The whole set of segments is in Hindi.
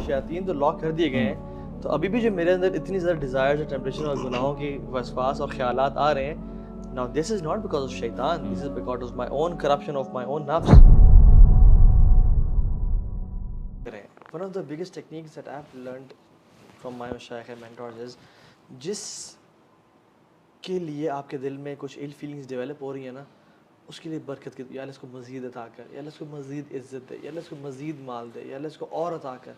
शयातीन तो लॉक कर दिए गए हैं, तो अभी भी जो मेरे अंदर इतनी ज़्यादा डिज़ायर्स और टेम्पटेशन और गुनाहों की वसवास और ख़यालात आ रहे हैं, now this is not because of शैतान, this is because of my own corruption of my own नफ्स। One of the biggest techniques that I've learned from my mashayikh and mentors is जिस के लिए आपके दिल में कुछ इल फीलिंग्स डेवलप हो रही है ना, उसके लिए बरकत की, या अल्लाह इसको मज़ीद अता कर, या अल्लाह इसको मज़ीद इज़्ज़त दे, या अल्लाह इसको मज़ीद माल दे, या अल्लाह इसको और अता कर,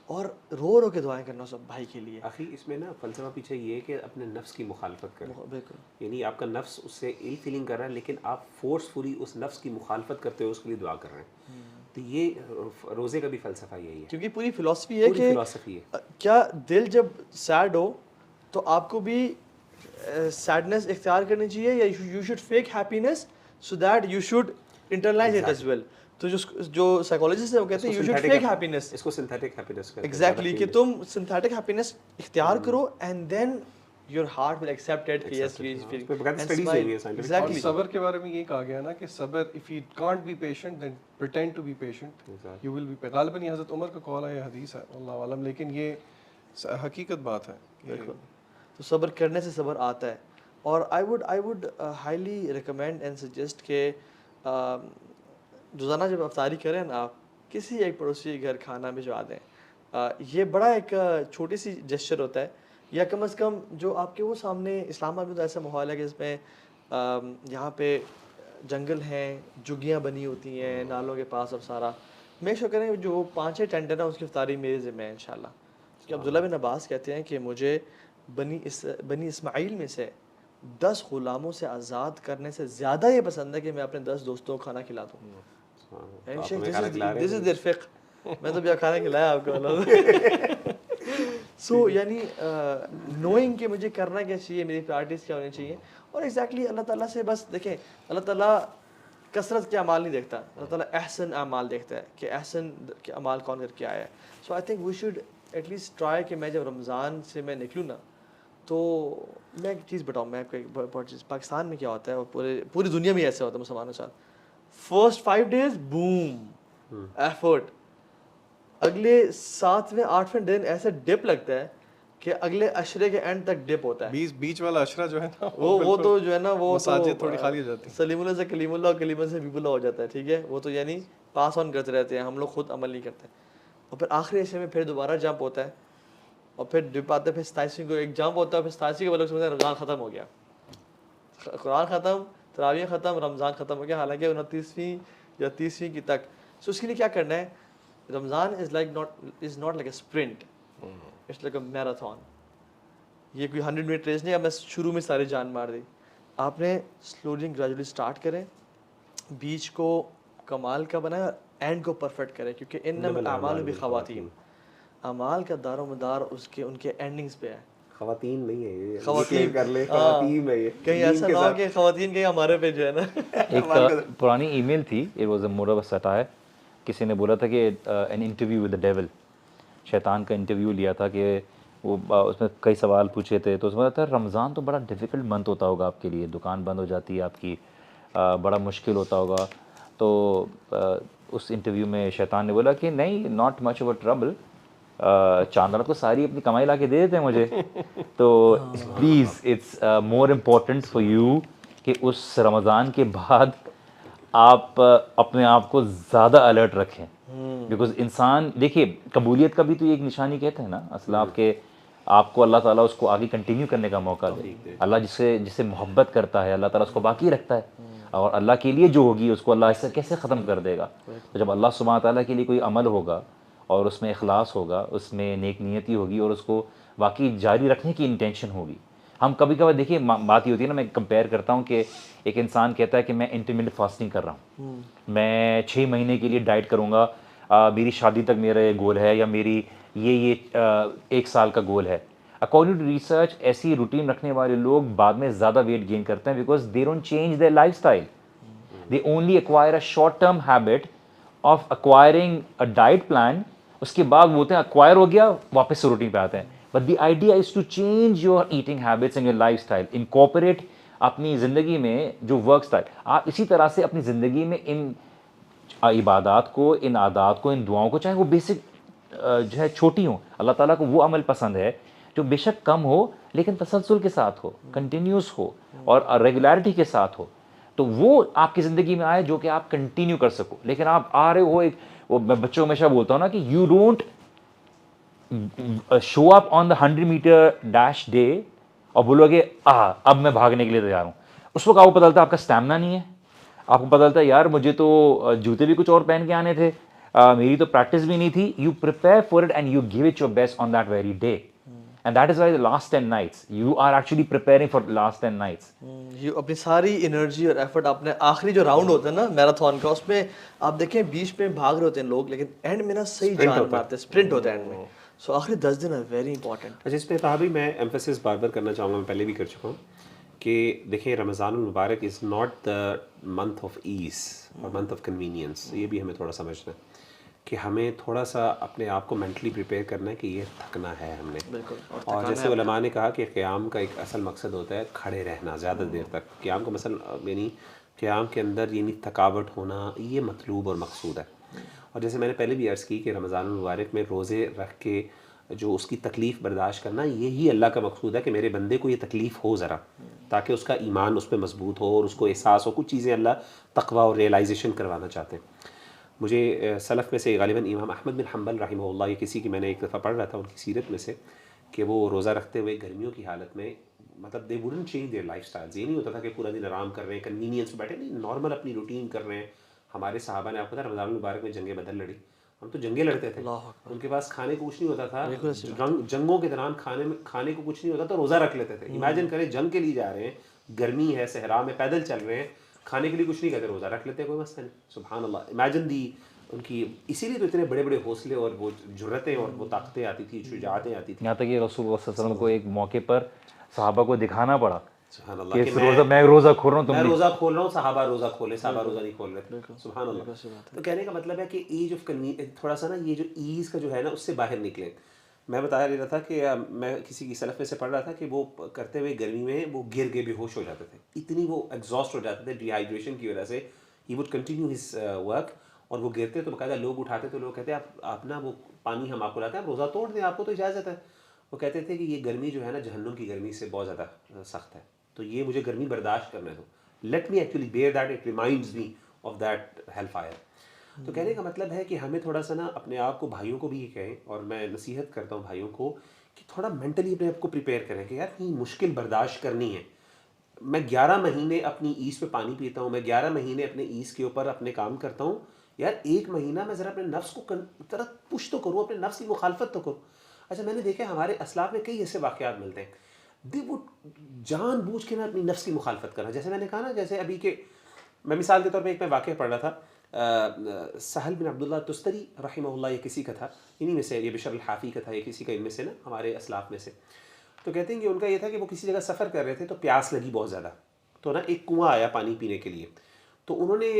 और रो रो के दुआएं करना सब भाई के लिए। आखिर इसमें ना फ़लसफ़ा पीछे ये है कि अपने नफ्स की मुखालफत करें। बिल्कुल, यानी आपका नफ्स उससे इल फीलिंग कर रहा है, लेकिन आप फोर्सफुली उस नफ्स की मुखालफत करते हो, उसके लिए दुआ कर रहे हैं। तो ये रोज़े का भी फ़लसफ़ा यही है, क्योंकि पूरी फ़िलॉसफी है कि फ़िलॉसफी है क्या दिल जब सैड हो तो आपको भी सैडनेस इख्तियार करनी चाहिए, या you should fake happiness so that you should internalize it as well. तो जो साइकोलॉजिस्ट है वो कहते हैं यू शुड फेक हैप्पीनेस, इसको सिंथेटिक हैप्पीनेस कहते हैं। एग्जैक्टली, कि तुम सिंथेटिक हैप्पीनेस इख्तियार करो and then your heart will accept it कि यस वी फील स्टडीज हुई है साइंटिफिक। एग्जैक्टली। सब्र के बारे में ये कहा गया ना कि सब्र, if you can't be patient then pretend to be patient, you will be. गालिबन ये हज़रत उमर का कौल है, ये हदीस है, अल्लाह आलम, लेकिन ये हकीकत बात है। तो सब्र करने से सब्र आता है। और I would highly recommend and suggest के रोज़ाना जब अफ्तारी करें ना, आप किसी एक पड़ोसी के घर खाना भिजवा दें। ये बड़ा एक छोटी सी जेस्चर होता है, या कम से कम जो आपके वो सामने इस्लामाबाद में तो ऐसा माहौल है कि इसमें यहाँ पे जंगल हैं, झुग्गियाँ बनी होती हैं नालों के पास, अब सारा मेक श्योर करें जो 5-6 टेंट है ना, उसकी अफ्तारी मेरे ज़िम्मे है इंशाल्लाह। कि अब्दुल्ला बिन अब्बास कहते हैं कि मुझे बनी इस्माइल में से 10 ग़ुलामों से आज़ाद करने से ज़्यादा ये पसंद है कि मैं अपने 10 दोस्तों को खाना खिला दूँ। दिस इज़ देयर फ़िक़्ह। मैं तो भैया खाना खिलाया आपको। सो यानी नोइंग कि मुझे करना क्या चाहिए, मेरी प्रायोरिटीज़ क्या होनी चाहिए, और एग्जैक्टली अल्लाह ताला से बस देखें, अल्लाह ताला कसरत के अमाल नहीं देखता, अल्लाह ताला एहसन अमाल देखता है कि एहसन के अमाल कौन करके आया है। So I think we should at least try कि मैं जब रमज़ान से मैं निकलूँ ना, तो मैं एक चीज़ बताऊँ, मैं आपको एक चीज़, पाकिस्तान में क्या होता है और पूरी दुनिया में ऐसा होता है मुसलमानों के साथ, फर्स्ट 5 डेज बूम एफर्ट, अगले 7वें 8वें दिन ऐसे डिप लगता है कि अगले अशरे के एंड तक डिप होता है। बीच वाला अशरा जो है ना, वो तो जो है ना, वो मसाजिद तो थोड़ी खाली हो जाती है, सलीमुल्लाह से कलीमुल्लाह और कलीमुल्लाह से बीबुल्लाह हो जाता है, ठीक है। वो तो यानी पास ऑन करते रहते हैं, हम लोग खुद अमल नहीं करते। और फिर आखिरी अशरे में फिर दोबारा जंप होता है, और फिर डिप आते, फिर 27वीं को एक जंप होता है, फिर 27वीं के बाद समझते हैं रमज़ान ख़त्म हो गया, कुरान ख़त्म, तरावीह ख़त्म, रमज़ान ख़त्म हो गया, हालांकि 29वीं या 30वीं की तक। सो उसके लिए क्या करना है, Ramzan is not like a sprint, it's like a marathon. ये कोई 100 मिनट रेस नहीं, अब मैं शुरू में सारी जान मार दी। आपने स्लोली ग्रेजुअली स्टार्ट करें, बीच को कमाल का बनाए, एंड को परफेक्ट करें, क्योंकि इन्नमल अमालु बिख़वातीम, अमाल का दारोमदार उसके उनके एंडिंग्स पे है। ख़वातीन नहीं है ये, ख़वातीन कर ले, ख़वातीन है ये, कहीं ऐसा ना हो कि ख़वातीन कहीं हमारे पे जो है ना। एक पुरानी ईमेल थी, it was a more of a satire. किसी ने बोला था कि an interview with the devil, शैतान का इंटरव्यू लिया था कि वो उसमें कई सवाल पूछे थे, तो उसमें बोला था रमज़ान तो बड़ा डिफ़िकल्ट मंथ होता होगा आपके लिए, दुकान बंद हो जाती है आपकी, बड़ा मुश्किल होता होगा। तो उस इंटरव्यू में शैतान ने बोला कि नहीं, not much of a trouble, चांद को सारी अपनी कमाई ला के दे देते हैं मुझे, तो please it's more important for you कि उस रमज़ान के बाद आप अपने आप को ज़्यादा अलर्ट रखें। बिकॉज इंसान, देखिए कबूलियत का भी तो एक निशानी कहते हैं ना असल, आपको अल्लाह ताला उसको आगे कंटिन्यू करने का मौका दे। अल्लाह जिसे मोहब्बत करता है अल्लाह ताला उसको बाकी रखता है, और अल्लाह के लिए जो होगी उसको अल्लाह इससे कैसे ख़त्म कर देगा। तो जब अल्लाह सुब्हान ताला के लिए कोई अमल होगा और उसमें इखलास होगा, उसमें नेक नियति होगी, और उसको बाकी जारी रखने की इंटेंशन होगी। हम कभी कभार देखिए बात ये होती है ना, मैं कंपेयर करता हूँ कि एक इंसान कहता है कि मैं इंटरमिटेंट फास्टिंग कर रहा हूँ, मैं 6 महीने के लिए डाइट करूँगा, मेरी शादी तक मेरा ये गोल है, या मेरी ये 1 साल का गोल है। अकॉर्डिंग टू रिसर्च ऐसी रूटीन रखने वाले लोग बाद में ज़्यादा वेट गेन करते हैं, because they don't change their lifestyle, they only acquire a short term habit of acquiring a diet plan. उसके बाद बोलते हैं एक्वायर हो गया, वापस से रूटीन पे आते हैं। But the idea is to change your eating habits and your life style, incorporate अपनी ज़िंदगी में जो वर्क स्टाइल, आप इसी तरह से अपनी ज़िंदगी में इन इबादात को, इन आदात को, इन दुआओं को, चाहे वो बेसिक जो है छोटी हों। अल्लाह ताला को वो अमल पसंद है जो बेशक कम हो लेकिन तसलसल के साथ हो, कंटिन्यूस हो और रेगुलरिटी के साथ हो, तो वो आपकी ज़िंदगी में आए जो कि आप कंटिन्यू कर सको। लेकिन आप आ रहे हो एक, वो मैं बच्चों को हमेशा बोलता हूँ ना कि you don't show up on the 100 meter dash day और बोलोगे अब मैं भागने के लिए तैयार हूँ। उस वक्त आपको पता चलता है आपका स्टैमिना नहीं है, आपको पता चलता है यार मुझे तो जूते भी कुछ और पहन के आने थे, मेरी तो प्रैक्टिस भी नहीं थी। You prepare for it and you give it your best on that very day, and that is why the last 10 nights you are actually preparing for last 10 nights. ये अपनी सारी एनर्जी और एफर्ट आपने आखिरी जो राउंड होता है ना मैराथन का, उसमें आप देखें बीच में भाग रहे होते हैं लोग, लेकिन एंड में ना सही जान मारते हैं, स्प्रिंट होता है एंड में। सो आखिरी 10 दिन है वेरी इंपॉर्टेंट। अच्छा, इस पर भी मैं एम्फेसिस बार बार करना चाहूँगा, मैं पहले भी कर चुका हूँ कि देखिए रमज़ान मुबारक is not the month of ease और मंथ ऑफ कन्वीनियंस। ये भी हमें थोड़ा समझना है कि हमें थोड़ा सा अपने आप को मेंटली प्रिपेयर करना है कि ये थकना है हमने। बिल्कुल। और जैसे उलमा ने कहा कि क़याम का एक असल मकसद होता है खड़े रहना ज़्यादा देर तक। क़याम का मसल यानी क़याम के अंदर यानी थकावट होना, ये मतलूब और मकसूद है। और जैसे मैंने पहले भी अर्ज़ की कि रमज़ान मुबारक में रोज़े रख के जो उसकी तकलीफ़ बर्दाश्त करना, यही अल्लाह का मकसूद है कि मेरे बंदे को ये तकलीफ़ हो ज़रा, ताकि उसका ईमान उस पर मजबूत हो और उसको एहसास हो। कुछ चीज़ें अल्लाह तक़वा और रियलाइजेशन करवाना चाहते हैं। मुझे सलफ़ में से गालिबन इमाम अहमद बिन हम्बल रहमहुल्लाह, ये किसी की मैंने एक दफ़ा पढ़ रहा था उनकी सीरत में से कि वो रोज़ा रखते हुए गर्मियों की हालत में, मतलब they wouldn't change their lifestyles. ये नहीं होता था कि पूरा दिन आराम कर रहे हैं, कन्वीनियंस में बैठे, नहीं, नॉर्मल अपनी रूटीन कर रहे हैं। हमारे सहाबा ने, आपको पता है रमज़ान मुबारक में जंगे बदल लड़ी, हम तो जंगे लड़ते थे, उनके पास खाने को कुछ नहीं होता था, जंगों के दौरान खाने को कुछ नहीं होता तो रोज़ा रख लेते थे। इमेजिन करें जंग के लिए जा रहे हैं, गर्मी है, सहरा में पैदल चल रहे हैं, खाने के लिए कुछ नहीं कहते, रोज़ा रख लेते, कोई मसला नहीं। सुभान अल्लाह, इमेजिन दी उनकी, इसीलिए तो इतने बड़े बड़े हौसले और वो जुर्रतें और वो ताकतें आती थी, शुजाअतें आती थी। यहाँ तक कि रसूल सल्लल्लाहु अलैहि वसल्लम को एक मौके पर सहाबा को दिखाना पड़ा सुभान कि मैं रोज़ा खोल रहा हूँ, मैं रोज़ा खोल रहा हूँ, सहाबा रोज़ा खोले, सहाबा रोज़ा नहीं खोल रहे थे। सुभान अल्लाह। तो कहने का मतलब है कि एज ऑफ थोड़ा सा ना ये जो ईज़ का जो है ना उससे बाहर निकले। मैं बता रहा था कि मैं किसी की सलफ़ में से पढ़ रहा था कि वो करते हुए गर्मी में वो गिर के बेहोश हो जाते थे, इतनी वो एग्जॉस्ट हो जाते थे डिहाइड्रेशन की वजह से। He would continue his work और वो गिरते तो बाकायदा लोग उठाते, तो लोग कहते आप ना वो पानी हम आपको लाते हैं, आप रोज़ा तोड़ दें, आपको तो इजाज़त है। वो कहते थे कि ये गर्मी जो है ना जहन्नुम की गर्मी से बहुत ज़्यादा सख्त है, तो ये मुझे गर्मी बर्दाश्त करने दो, let me actually bear that, it reminds me of that hell fire. तो कहने का मतलब है कि हमें थोड़ा सा ना अपने आप को, भाइयों को भी ये कहें, और मैं नसीहत करता हूँ भाइयों को कि थोड़ा मेंटली अपने आप को प्रिपेयर करें कि यार ये मुश्किल बर्दाश्त करनी है। मैं 11 महीने अपनी ईज़ पे पानी पीता हूँ, मैं 11 महीने अपने ईज़ के ऊपर अपने काम करता हूँ, यार 1 महीना मैं ज़रा अपने नफ्स को ज़रा पुश तो करूँ, अपने नफ्स की मुखालफत तो करूँ। अच्छा, मैंने देखा हमारे असलाफ में कई ऐसे वाक़यात मिलते हैं, दे वो जानबूझ के ना अपनी नफ्स की मुखालफत करना। जैसे मैंने कहा ना, जैसे अभी के मैं मिसाल के तौर पे एक मैं वाक़या पढ़ रहा था, सहल बिन अब्दुल्लाह तुस्तरी रहमहुल्लाह, ये किसी का था, इन्हीं में से, ये बिशर अल-हाफ़ी का था, ये किसी का इनमें से ना हमारे असलाफ में से। तो कहते हैं कि उनका ये था कि वो किसी जगह सफ़र कर रहे थे तो प्यास लगी बहुत ज़्यादा, तो ना एक कुआँ आया पानी पीने के लिए। तो उन्होंने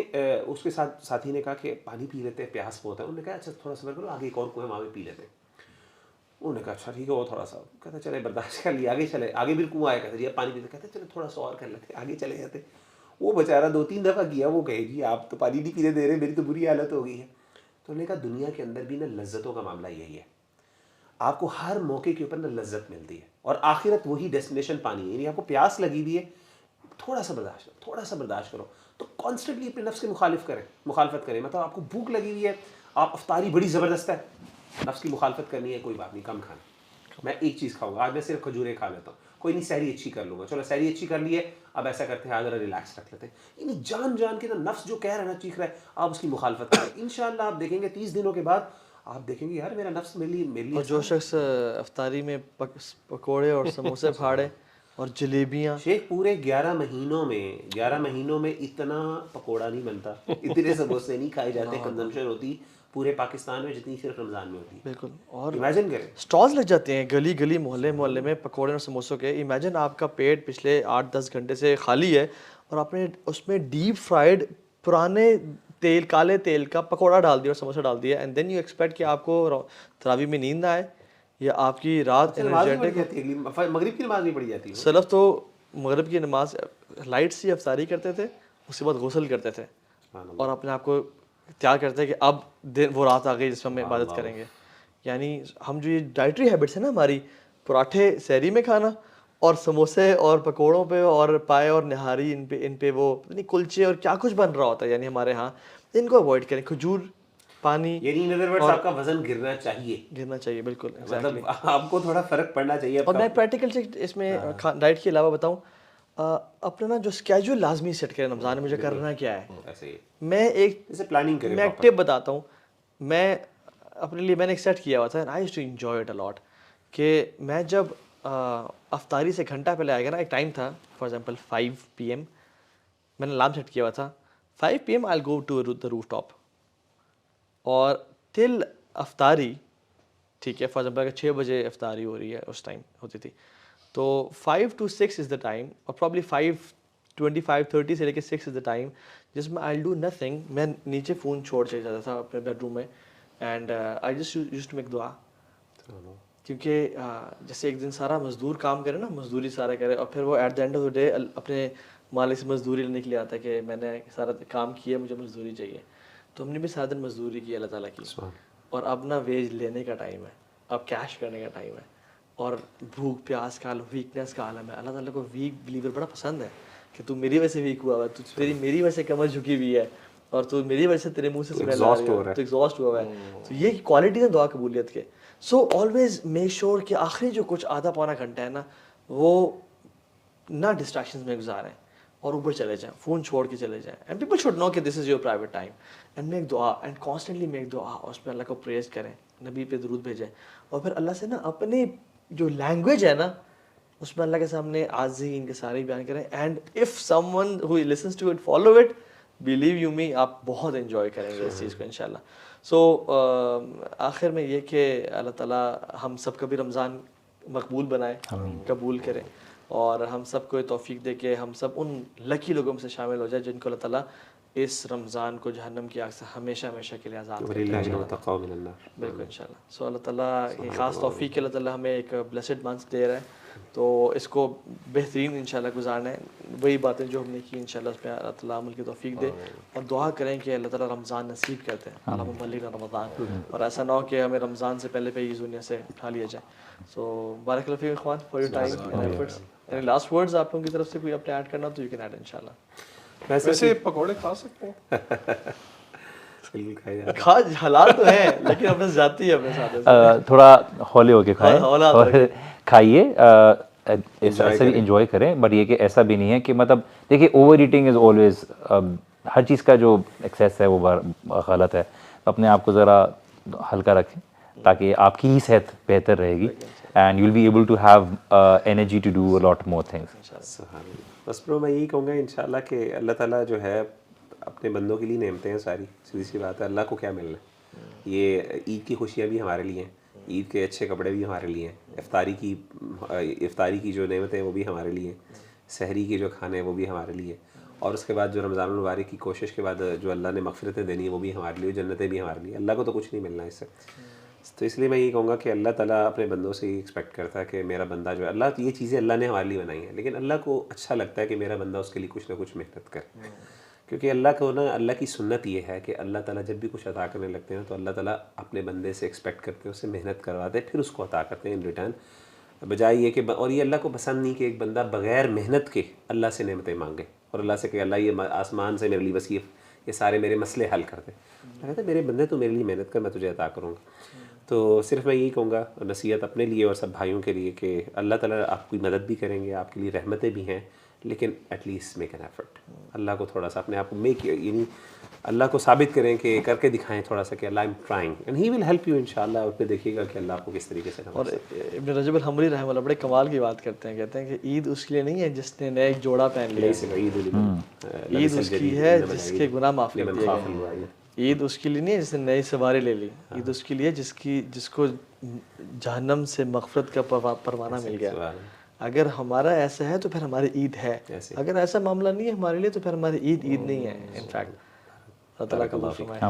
उसके साथी ने कहा कि पानी पी लेते हैं, प्यास बहुत है। उन्होंने कहा अच्छा थोड़ा सफ़र करो, आगे एक और कुआँ वहाँ पे पी लेते हैं। उन्होंने कहा अच्छा ठीक है, वो थोड़ा सा, कहते चले बर्दाश्त कर लिया, आगे चले, आगे भी कुआँ आया, कहते जी अब पानी पीते, कहते चले थोड़ा सा और कर लेते, आगे चले जाते। वो बेचारा 2-3 दफ़ा किया, वो कहे जी आप तो पानी नहीं पीने दे रहे, मेरी तो बुरी हालत हो गई है। तो उन्होंने कहा दुनिया के अंदर भी ना लज्जतों का मामला यही है, आपको हर मौके के ऊपर ना लज्जत मिलती है, और आखिरत वही डेस्टिनेशन पानी है। यानी आपको प्यास लगी हुई है, थोड़ा सा बर्दाश्त करो, तो कॉन्स्टेंटली अपने नफ्स की मुखालफत करें। मतलब आपको भूख लगी हुई है, आप अफ्तारी बड़ी ज़बरदस्त है, नफ्स की मुखालफत करनी है, कोई बात नहीं, कम खाना, मैं एक चीज़ खाऊंगा आज, मैं सिर्फ खजूरें खा लेता हूँ, कोई नहीं सहरी अच्छी कर लूँगा, चलो सहरी अच्छी कर ली है, अब ऐसा करते हैं आज ज़रा रिलैक्स रख लेते हैं। यानी जान के ना नफ्स जो कह रहा है ना, चीख रहा है, आप उसकी मुखालफत करें। इंशाअल्लाह आप देखेंगे 30 दिनों के बाद आप देखेंगे यार मेरा नफ्स मेरे लिए। और जो शख्स अफ्तारी में पकोड़े और समोसे फाड़े और जलेबियाँ, शेख पूरे 11 महीनों में इतना पकोड़ा नहीं बनता, इतने समोसे नहीं खाए जाते, कंजम्पशन होती पूरे पाकिस्तान में जितनी सिर्फ रमज़ान में होती है। बिल्कुल। और इमेजिन करें, स्टॉल्स लग जाते हैं गली गली, मोहल्ले में पकोड़े और समोसों के। इमेजिन आपका पेट पिछले 8-10 घंटे से खाली है और आपने उसमें डीप फ्राइड पुराने तेल, काले तेल का पकोड़ा डाल दिया और समोसा डाल दिया, एंड देन यू एक्सपेक्ट कि आपको तरावी में नींद ना आए या आपकी रात एनर्जेटिक। मगरिब की नमाज भी पढ़ी जाती है। सलफ तो मगरिब की नमाज लाइट सी अफ्तारी करते थे, उसके बाद गुस्ल करते थे और अपने आप को तैयार करते हैं कि अब दिन वो रात आ गई जिसमें हम इबादत करेंगे। यानी हम जो ये डाइटरी हैबिट्स है ना हमारी, पराठे सहरी में खाना और समोसे और पकोड़ों पे और पाए और निहारी, इन पे वो नहीं कुलचे और क्या कुछ बन रहा होता है यानी हमारे यहाँ, इनको अवॉइड करें। खजूर, पानी, यानी इन अदर वर्ड्स आपका वजन गिरना चाहिए, बिल्कुल मतलब आपको थोड़ा फर्क पड़ना चाहिए। और मैं प्रैक्टिकल से इसमें डाइट के अलावा बताऊँ, अपना ना जो स्केड्यूल लाजमी सेट करें रमज़ान में मुझे करना क्या है। ऐसे ही मैं एक जैसे प्लानिंग करें, मैं एक टिप बताता हूँ। मैं अपने लिए मैंने एक सेट किया हुआ था, I used to enjoy it a lot, कि मैं जब अफ्तारी से घंटा पहले आएगा ना, एक टाइम था फॉर एग्जांपल 5 PM, मैंने अलार्म सेट किया हुआ था 5 PM I will go to the roof top, और टिल अफ्तारी, ठीक है, फॉर एग्जांपल अगर 6 बजे अफ्तारी हो रही है, उस टाइम होती थी, तो 5 to 6 इज़ द टाइम, और प्रॉब्ली 5:25-30 से लेकर 6 इज़ द टाइम जिसमें आई डू नथिंग। मैं नीचे फ़ोन छोड़ चले जाता था अपने बेडरूम में, and I just used to make दुआ, क्योंकि जैसे एक दिन सारा मज़दूर काम करे ना, मज़दूरी सारा करे, और फिर वो at the end of the day अपने मालिक से मज़दूरी लेने के लिए आता है कि मैंने सारा काम किया, मुझे मज़दूरी चाहिए। तो हमने भी सारा दिन मज़दूरी की अल्लाह ताला की, और अब ना वेज लेने का टाइम है, अब कैश करने का टाइम है, और भूख प्यास का वीकनेस का आलम है। अल्लाह ताला को वीक बिलीवर बड़ा पसंद है कि तू मेरी वजह से वीक हुआ है, तू मेरी वजह से कमर झुकी हुई है, और तू मेरी वजह से तेरे मुंह से स्मेल आ रही है, तो एग्जॉस्ट हुआ है। तो ये क्वालिटी है दुआ कबूलियत के। सो ऑलवेज मेक श्योर कि आखिरी जो कुछ आधा पौना घंटा है ना, वो ना डिस्ट्रैक्शंस में गुजारें और ऊपर चले जाएं, फ़ोन छोड़ के चले जाएं, एंड पीपल शुड नो कि this is your private time, and make दुआ, एंड कॉन्स्टेंटली मेक दुआ, और उसमें अल्लाह को प्रेज करें, नबी पे दुरूद भेजें, और फिर अल्लाह से ना अपनी जो लैंग्वेज है ना, उसमें अल्लाह के सामने आजी इनके सारे बयान करें, and if someone who listens to it follow it, believe you me, आप बहुत एंजॉय करेंगे इस चीज़ को इंशाल्लाह। सो आखिर में ये कि अल्लाह ताला हम सब का भी रमज़ान मकबूल बनाए, कबूल करें, और हम सब को तौफीक दे के हम सब उन लकी लोगों में से शामिल हो जाए जिनको अल्लाह ताला इस रमज़ान को जहन्नम की आग से हमेशा हमेशा के लिए आज़ाद करें बिल्कुल इंशाल्लाह। सो अल्लाह ताला ये ख़ास तौफीक के अल्लाह ताला हमें एक ब्लेसेड मंथ दे रहा है, तो इसको बेहतरीन इंशाल्लाह गुजारना है। वही बातें जो हमने की इंशाल्लाह उस पर अल्लाह ताला अमल की तौफीक दे, और दुआ करें कि अल्लाह ताला रमज़ान नसीब करते हैं, अल्लाहुम्मा बल्लिग़ना रमज़ान, और ऐसा ना हो कि हमें रमज़ान से पहले इस दुनिया से उठा लिया जाए। सो बारकल्लाहु फीक इख़वान for your time and efforts. Any last words आप लोगों की तरफ से कोई अपने ऐड करना तो यू कैन ऐड इंशाल्लाह। वैसे पकोड़े खा सकते हैं? खा हलाल तो है, लेकिन अपने जाती है अपने साथ थोड़ा हौले होके खाएं और खाइए, ऐसा भी इंजॉय करें, बट ये कि ऐसा भी नहीं है कि मतलब देखिए ओवर ईटिंग इज़ ऑलवेज, हर चीज़ का जो एक्सेस है वो गलत है। अपने आप को ज़रा हल्का रखें ताकि आपकी ही सेहत बेहतर रहेगी, and you will be able to have energy to do a lot more things. बस ब्रो मैं यही कहूँगा इंशाल्लाह कि अल्लाह ताला जो है अपने बंदों के लिए नेमते हैं सारी, सीधी सी बात है। अल्लाह को क्या मिलना है, ये ईद की खुशियाँ भी हमारे लिए हैं, ईद के अच्छे कपड़े भी हमारे लिए हैं, इफ्तारी की जो नेमत है वो भी हमारे लिए, सहरी के जो खाने हैं वो भी हमारे लिए, और उसके बाद जो रमज़ान मुबारक की कोशिश के बाद जो अल्लाह ने मग़फ़िरतें देनी है वो भी हमारे लिए, जन्नतें भी हमारे लिए। अल्लाह को तो कुछ नहीं मिलना इससे, तो इसलिए मैं यही कहूँगा कि अल्लाह ताला अपने बंदों से ही एक्सपेक्ट करता है कि मेरा बंदा जो है, अल्लाह ये चीज़ें अल्लाह ने हमारे लिए बनाई हैं, लेकिन अल्लाह को अच्छा लगता है कि मेरा बंदा उसके लिए कुछ ना कुछ मेहनत करे, क्योंकि अल्लाह को ना, अल्लाह की सुन्नत ये है कि अल्लाह ताला जब भी कुछ अता करने लगते हैं तो अल्लाह ताला अपने बंदे से एक्सपेक्ट करते हैं, उससे मेहनत करवाते हैं, फिर उसको अता करते हैं इन रिटर्न, बजाय ये कि और ये अल्लाह को पसंद नहीं कि एक बंदा बग़ैर मेहनत के अल्लाह से नेमतें मांगे और अल्लाह से कि अल्लाह ये आसमान से मेरे लिए बस ये सारे मेरे मसले हल कर दे। कहते मेरे बंदे तो मेरे लिए मेहनत कर, मैं तुझे अता करूँगा। तो सिर्फ मैं यही कहूँगा, नसीहत अपने लिए और सब भाइयों के लिए, कि अल्लाह ताला आपकी मदद भी करेंगे, आपके लिए रहमतें भी हैं, लेकिन एटलीस्ट मेक एन एफर्ट। अल्लाह को थोड़ा सा अपने आप को यानी अल्लाह को साबित करें कि करके दिखाएं थोड़ा सा कि Allah I am trying and he will help you इंशाल्लाह। और फिर देखिएगा कि अल्लाह आपको किस तरीके से। और इब्न रजब अल-हम्बली रहमतुल्लाह बड़े कमाल की बात करते हैं, कहते हैं कि ईद उसके लिए नहीं है जिसने नया एक जोड़ा पहन लिया, ईद उसकी है जिसके गुनाह माफ़ कर दिए गए। ईद उसके लिए नहीं है जिसने नई सवारी ले ली, ईद उसके लिए जिसको जहन्नम से मग़फ़िरत का परवाना मिल गया। अगर हमारा ऐसा है तो फिर हमारी ईद है, अगर ऐसा मामला नहीं है हमारे लिए तो फिर हमारी ईद नहीं है। इनफैक्ट अल्लाह ताला का माफ़ फरमाए।